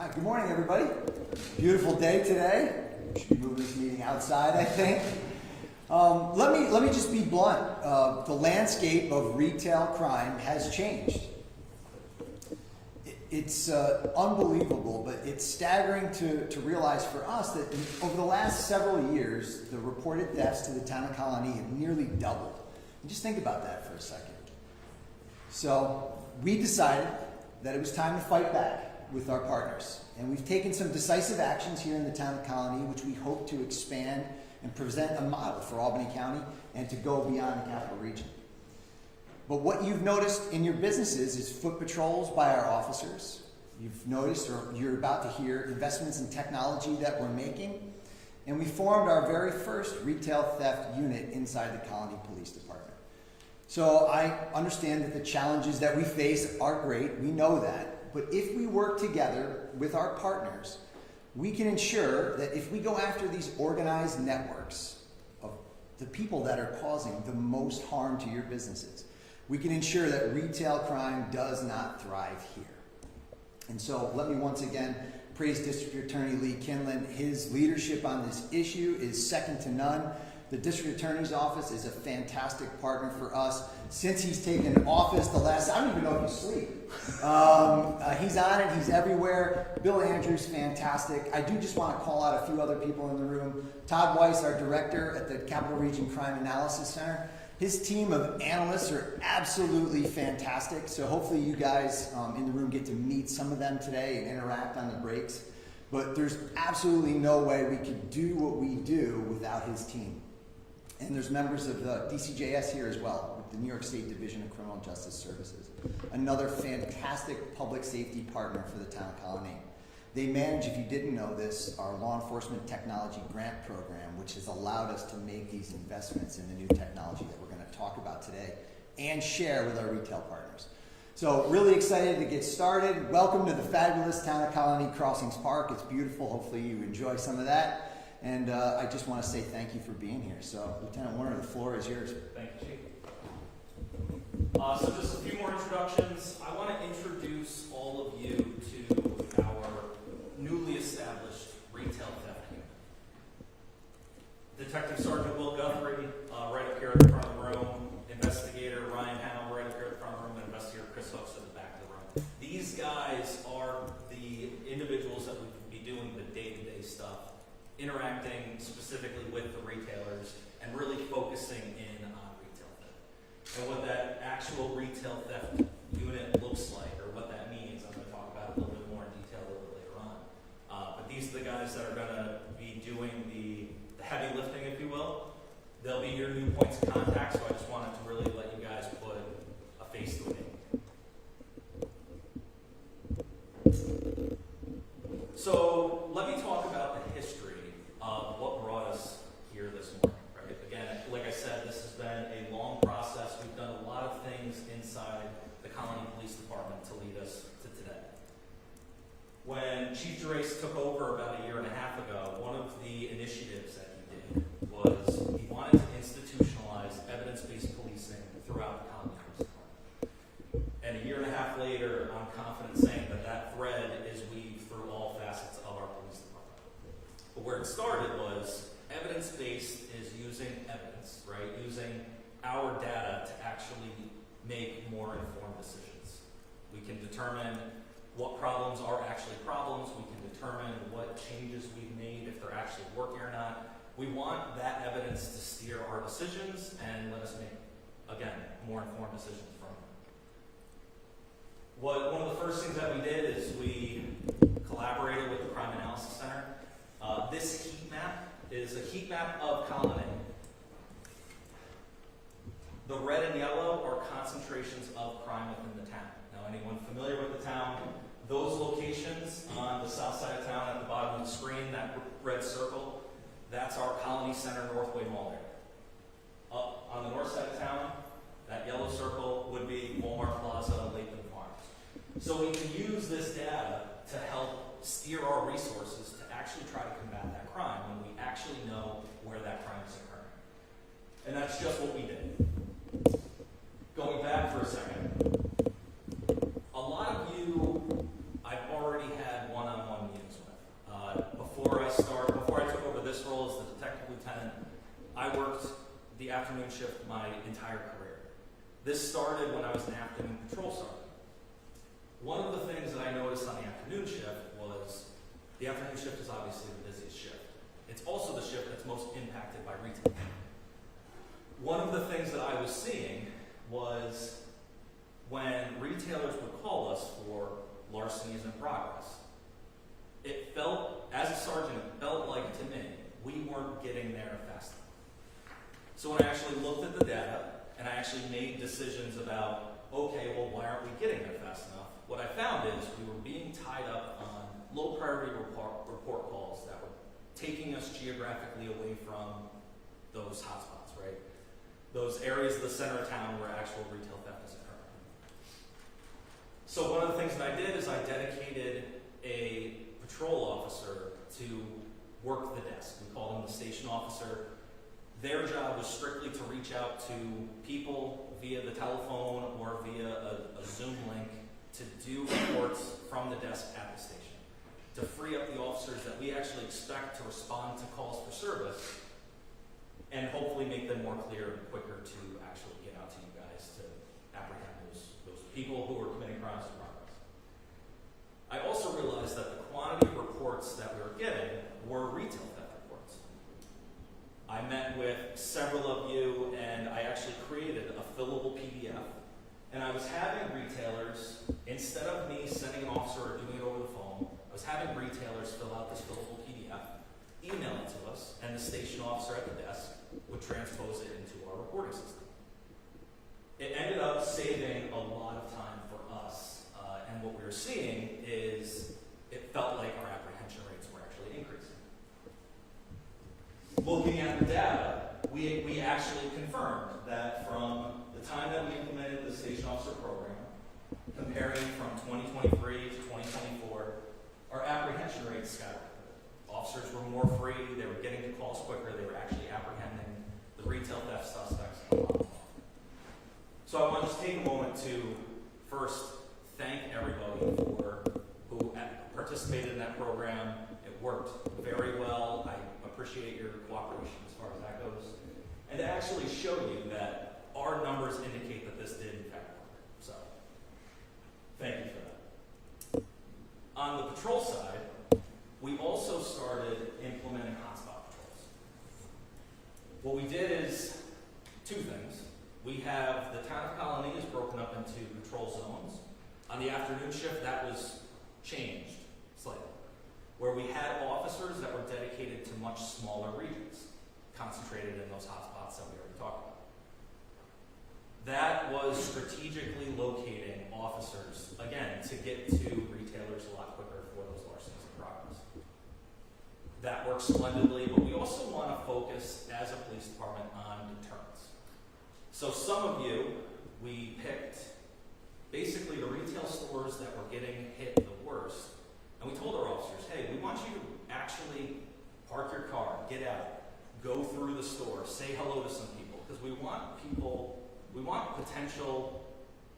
Hi, good morning, everybody. Beautiful day today. We should be moving this meeting outside, I think. Let me just be blunt. The landscape of retail crime has changed. It's unbelievable, but it's staggering to realize for us that over the last several years, the reported deaths to the town of Colonie have nearly doubled. And just think about that for a second. So we decided that it was time to fight back with our partners. And we've taken some decisive actions here in the town of Colonie, which we hope to expand and present a model for Albany County and to go beyond the capital region. But what you've noticed in your businesses is foot patrols by our officers. You've noticed, or you're about to hear, investments in technology that we're making. And we formed our very first retail theft unit inside the Colonie Police Department. So I understand that the challenges that we face are great. We know that. But if we work together with our partners, we can ensure that if we go after these organized networks of the people that are causing the most harm to your businesses, we can ensure that retail crime does not thrive here. And so let me once again praise District Attorney Lee Kinlan. His leadership on this issue is second to none. The District Attorney's Office is a fantastic partner for us. Since he's taken office I don't even know if he's asleep. He's on it, he's everywhere. Bill Andrews, fantastic. I do just want to call out a few other people in the room. Todd Weiss, our director at the Capital Region Crime Analysis Center. His team of analysts are absolutely fantastic. So hopefully you guys in the room get to meet some of them today and interact on the breaks. But there's absolutely no way we could do what we do without his team. And there's members of the DCJS here as well, with the New York State Division of Criminal Justice Services. Another fantastic public safety partner for the town of Colonie. They manage, if you didn't know this, our law enforcement technology grant program, which has allowed us to make these investments in the new technology that we're going to talk about today and share with our retail partners. So really excited to get started. Welcome to the fabulous town of Colonie Crossings Park. It's beautiful. Hopefully you enjoy some of that. And I just want to say thank you for being here. So, Lieutenant Warner, the floor is yours. Thank you, Chief. So just a few more introductions. I want to introduce all of you to our newly established retail theft unit. Detective Sergeant Will Guthrie, right up here at the front of the room. Investigator Ryan Howe, right up here at the front of the room. And Investigator Chris Hooks at the back of the room. These guys are the individuals that would be doing the day-to-day stuff, interacting specifically with the retailers and really focusing in on retail theft. And what that actual retail theft unit looks like, or what that means, I'm going to talk about a little bit more in detail a little bit later on. But these are the guys that are going to be doing the heavy lifting, if you will. They'll be your new points of contact, so I just wanted to really let you guys put a face to it. So let me talk about the history of what brought us here this morning. Right? Again, like I said, this has been a long process. We've done a lot of things inside the Colonie Police Department to lead us to today. When Chief Gerace took over about a year and a half ago, one of the initiatives that he did was he wanted to institutionalize evidence-based policing throughout the Colonie Police Department. And a year and a half later, I'm confident saying that that thread is weaved through all facets of our police department. But where it started was evidence-based is using evidence, right? Using our data to actually make more informed decisions. We can determine what problems are actually problems. We can determine what changes we've made, if they're actually working or not. We want that evidence to steer our decisions and let us make, again, more informed decisions from it. One of the first things that we did is we collaborated with the Crime Analysis Center. This heat map is a heat map of Colonie. The red and yellow are concentrations of crime within the town. Now, anyone familiar with the town, those locations on the south side of town at the bottom of the screen, that red circle, that's our Colonie Center Northway Mall area. Up on the north side of town, that yellow circle would be Walmart Plaza, Lakeland Farms. So we can use this data to help steer our resources to actually try to combat that crime when we actually know where that crime is occurring. And that's just what we did. Going back for a second, a lot of you, I've already had one-on-one the afternoon shift my entire career. This started when I was an afternoon patrol sergeant. One of the things that I noticed on the afternoon shift was the afternoon shift is obviously the busiest shift. It's also the shift that's most impacted by retail. One of the things that I was seeing was when retailers would call us for larcenies in progress, it felt, as a sergeant, it felt like to me, we weren't getting there fast enough. So when I actually looked at the data and I actually made decisions about, okay, well, why aren't we getting there fast enough? What I found is we were being tied up on low priority report calls that were taking us geographically away from those hotspots, right? Those areas of the center of town where actual retail theft is occurring. So one of the things that I did is I dedicated a patrol officer to work the desk. We call him the station officer. Their job was strictly to reach out to people via the telephone or via a Zoom link to do reports from the desk at the station, to free up the officers that we actually expect to respond to calls for service and hopefully make them more clear and quicker to actually get out to you guys to apprehend those people who are committing crimes in progress. I also realized that the quantity of reports that we were getting were retail theft reports. I met with several of you and I actually created a fillable PDF, and I was having retailers, instead of me sending an officer or doing it over the phone, I was having retailers fill out this fillable PDF, email it to us, and the station officer at the desk would transpose it into our reporting system. It ended up saving a lot of time for us, and what we were seeing is it felt like our apprehension rates were actually increasing. Looking at the data, we actually confirmed that from the time that we implemented the station officer program, comparing from 2023 to 2024, our apprehension rates skyrocketed. Officers were more free, they were getting to calls quicker, they were actually apprehending the retail theft suspects a lot more. So I want to just take a moment to first thank everybody who participated in that program. It worked very well. I appreciate your cooperation as far as that goes. And to actually show you that our numbers indicate that this did in fact work. So, thank you for that. On the patrol side, we also started implementing hotspot patrols. What we did is two things. We have the town of Colonie is broken up into patrol zones. On the afternoon shift, that was changed slightly, where we had officers that were dedicated to much smaller regions, concentrated in those hotspots that we already talked about. That was strategically locating officers, again, to get to retailers a lot quicker for those larcenies in progress. That works splendidly, but we also want to focus as a police department on deterrence. So some of you, we picked basically the retail stores that were getting hit the worst, and we told our officers, hey, we want you to actually park your car, get out, go through the store, say hello to some people, because we want potential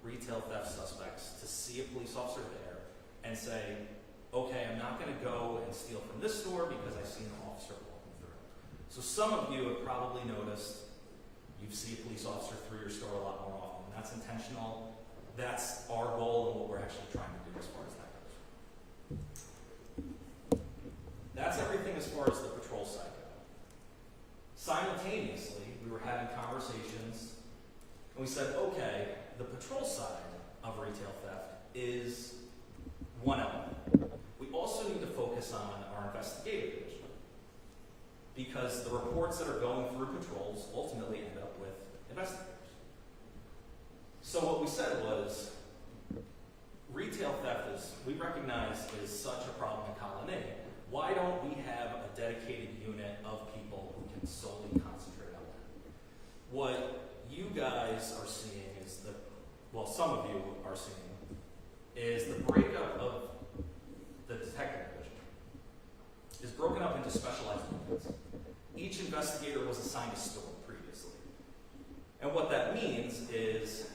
retail theft suspects to see a police officer there and say, okay, I'm not going to go and steal from this store because I see an officer walking through. So some of you have probably noticed you see a police officer through your store a lot more often. That's intentional. That's our goal and what we're actually trying to do as far as that goes. That's everything as far as the patrol side goes. Simultaneously, we were having conversations and we said, okay, the patrol side of retail theft is one element. We also need to focus on our investigative division, because the reports that are going through patrols ultimately end up with investigators. So what we said was, retail theft we recognize is such a problem in Colonie. Why don't we have a dedicated unit of people who can solely concentrate on that? What you guys are seeing is some of you are seeing, is the breakup of the detective division is broken up into specialized units. Each investigator was assigned a store previously. And what that means is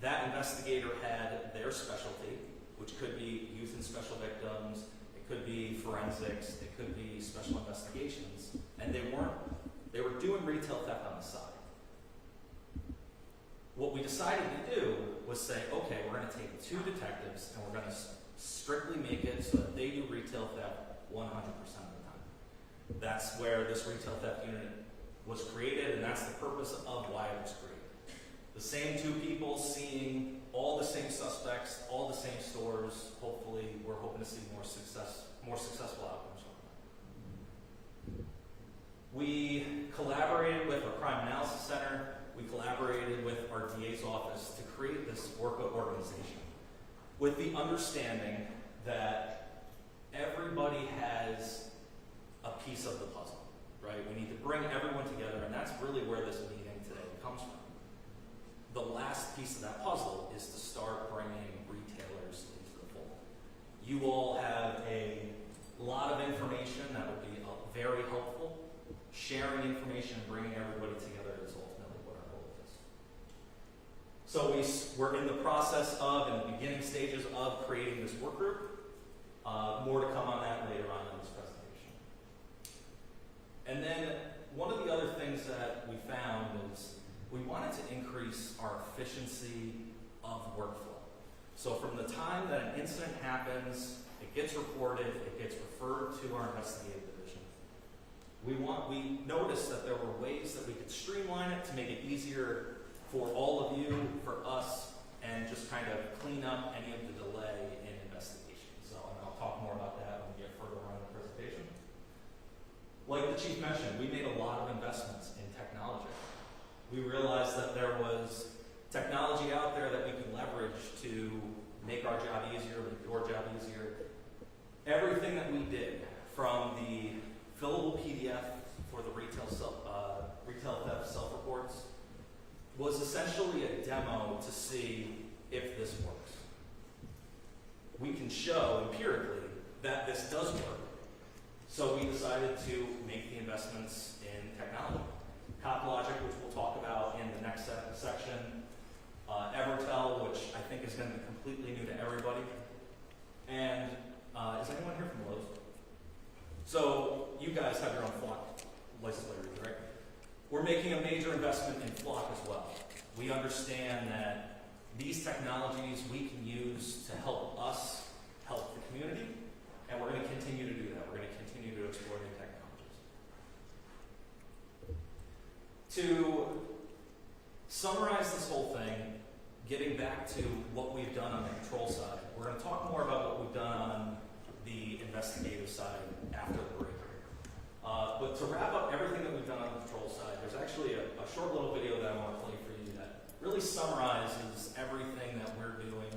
that investigator had their specialty, which could be youth and special victims, it could be forensics, it could be special investigations, and they were doing retail theft on the side. What we decided to do was say, okay, we're going to take 2 detectives and we're going to strictly make it so that they do retail theft 100% of the time. That's where this retail theft unit was created, and that's the purpose of why it was created. The same 2 people seeing all the same suspects, all the same stores. Hopefully, we're hoping to see more successful outcomes from them. We collaborated with our Crime Analysis Center. We collaborated with our DA's office to create this organization with the understanding that everybody has a piece of the puzzle, right? We need to bring everyone together, and that's really where this meeting today comes from. The last piece of that puzzle is to start bringing retailers into the fold. You all have a lot of information that would be very helpful. Sharing information and bringing everybody together is ultimately what our goal is. So we're in the process of, in the beginning stages of creating this work group. More to come on that later on in this presentation. And then one of the other things that we found is we wanted to increase our efficiency of workflow. So from the time that an incident happens, it gets reported, it gets referred to our investigative division. We noticed that there were ways that we could streamline it to make it easier for all of you, for us, and just kind of clean up any of the delay in investigation. So, and I'll talk more about that when we get further on in the presentation. Like the chief mentioned, we made a lot of investments in technology. We realized that there was technology out there that we could leverage to make our job easier, make your job easier. Everything that we did, from the fillable PDF for the retail theft self-reports, was essentially a demo to see if this works. We can show empirically that this does work. So we decided to make the investments in technology. CopLogic, which we'll talk about in the next section. Evertel, which I think is going to be completely new to everybody. And is anyone here from Lowe's? So you guys have your own flock license plate reader, right? We're making a major investment in flock as well. We understand that these technologies we can use to help us help the community, and we're going to continue to do that. We're going to continue to explore new technologies. To summarize this whole thing, getting back to what we've done on the control side, we're going to talk more about what we've done on the investigative side after the break. But to wrap up everything that we've done on the control side, there's actually a short little video that I want to play for you that really summarizes everything that we're doing,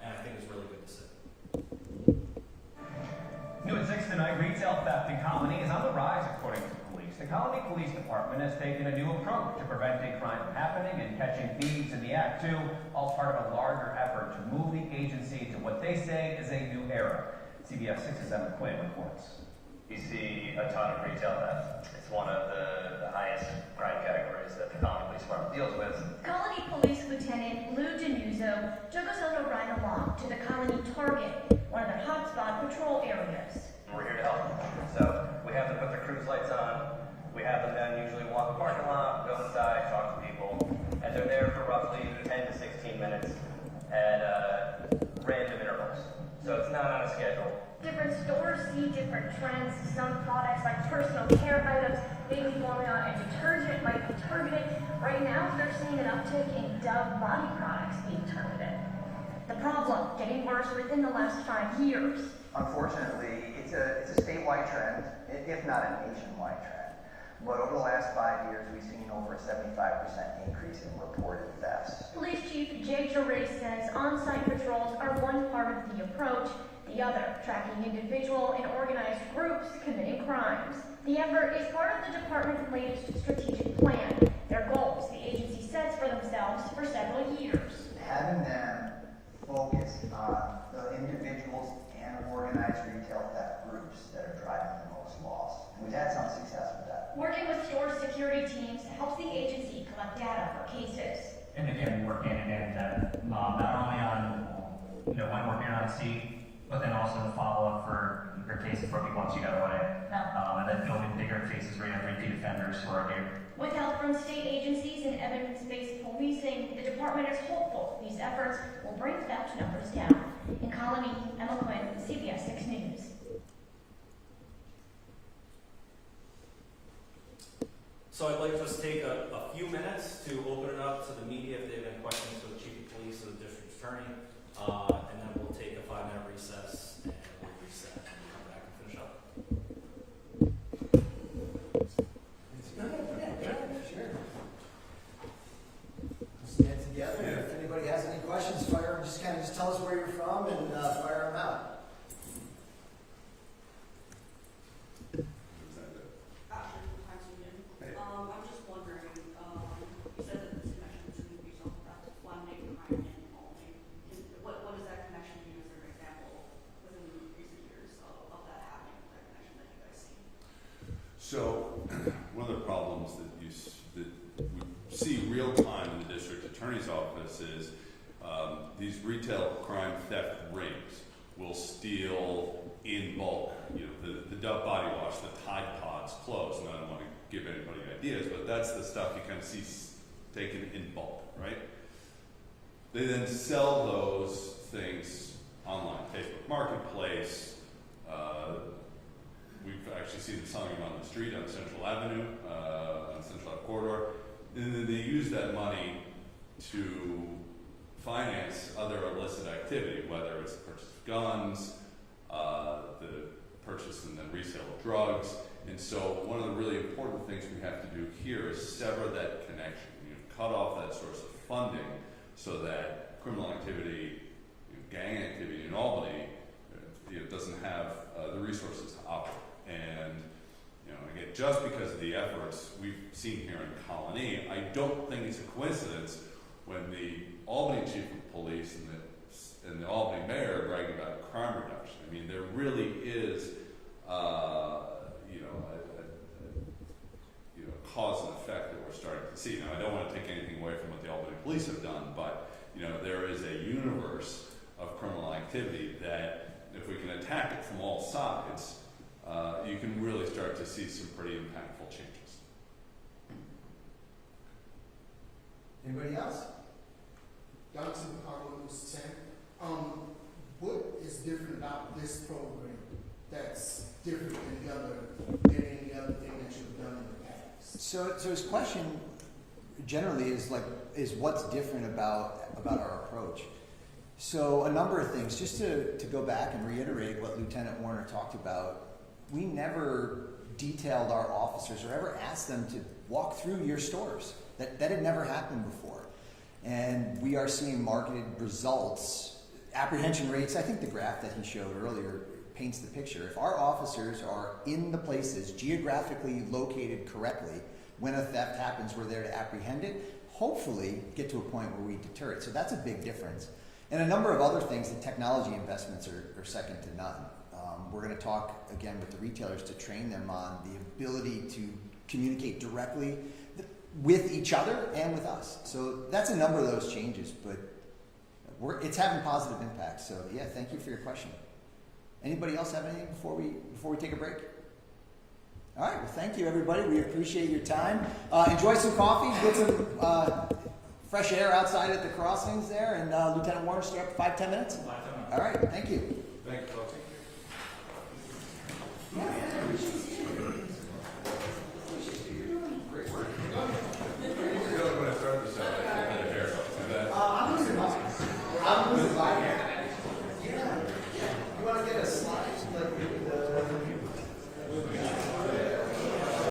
and I think is really good to see. New at 6 tonight, retail theft in Colonie is on the rise, according to police. The Colonie Police Department has taken a new approach to preventing crime from happening and catching thieves in the act, too, all part of a larger effort to move the agency to what they say is a new era. CBS 6's Emma Quinn reports. You see a ton of retail theft. It's one of the highest crime categories that the Colonie Police Department deals with. Colonie Police Lieutenant Lou Denuzzo took us on a ride along to the Colonie Target, one of their hotspot patrol areas. We're here to help. So we have them put their cruise lights on. We have them then usually walk the parking lot, go inside, talk to people, and they're there for roughly 10 to 16 minutes at random intervals. So it's not on a schedule. Different stores see different trends. Some products like personal care items, baby formula, and detergent might be targeted. Right now, they're seeing an uptick in Dove body products being targeted. The problem, getting worse within the last 5 years. Unfortunately, it's a statewide trend, if not a nationwide trend. But over the last 5 years, we've seen over a 75% increase in reported thefts. Police Chief Jay Geray says on-site patrols are one part of the approach, the other tracking individual and organized groups committing crimes. The effort is part of the department's latest strategic plan, their goals the agency sets for themselves for several years. Having them focus on the individuals and organized retail theft groups that are driving the most loss. And we've had some success with that. Working with store security teams helps the agency collect data for cases. And again, we work hand in hand with them, not only on, when we're here on scene, but then also to follow up for cases where people want you got away. And then building bigger cases where you have repeat offenders who are here With help from state agencies and evidence-based policing, the department is hopeful these efforts will bring theft numbers down. In Colonie, Emma Quinn, CBS 6 News. So I'd like to just take a few minutes to open it up to the media if they have any questions for the chief of police or the district attorney, and then we'll take a 5-minute recess and we'll reset and come back and finish up. Sure. Let's get together. If anybody has any questions, fire them. Just tell us where you're from and fire them out. I'm just wondering, you said that this connection between result of funding, crime, and involving. What is that connection? Is there an example within recent years of that happening, that connection that you guys see? So, one of the problems that we see real time in the district attorney's office is these retail crime theft rings will steal in bulk. You know, the Dove body wash, the Tide Pods clothes. And I don't want to give anybody ideas, but that's the stuff you kind of see taken in bulk, right? They then sell those things online, Facebook Marketplace. We've actually seen them selling them on the street on Central Avenue, on Central Ave corridor. And then they use that money to finance other illicit activity, whether it's the purchase of guns, the purchase and then resale of drugs. And so one of the really important things we have to do here is sever that connection. Cut off that source of funding so that criminal activity, gang activity in Albany, doesn't have the resources to operate. And again, just because of the efforts we've seen here in Colonie, I don't think it's a coincidence when the Albany chief of police and the Albany mayor are bragging about crime reduction. I mean, there really is, cause and effect that we're starting to see. Now, I don't want to take anything away from what the Albany police have done, but there is a universe of criminal activity that, if we can attack it from all sides, you can really start to see some pretty impactful changes. Anybody else? Johnson McCarthy was 10. What is different about this program that's different than any other thing that you've done in the past? So his question generally is what's different about our approach. So a number of things. Just to go back and reiterate what Lieutenant Warner talked about, we never detailed our officers or ever asked them to walk through your stores. That had never happened before. And we are seeing marketed results. Apprehension rates, I think the graph that he showed earlier paints the picture. If our officers are in the places geographically located correctly, when a theft happens, we're there to apprehend it, hopefully get to a point where we deter it. So that's a big difference. And a number of other things, the technology investments are second to none. We're going to talk again with the retailers to train them on the ability to communicate directly with each other and with us. So that's a number of those changes, but it's having positive impact. So yeah, thank you for your question. Anybody else have anything before we take a break? All right, well, thank you, everybody. We appreciate your time. Enjoy some coffee, get some fresh air outside at the crossings there, and Lieutenant Warner, stay up for 5-10 minutes? 5-10 minutes. All right, thank you. Thank you, folks.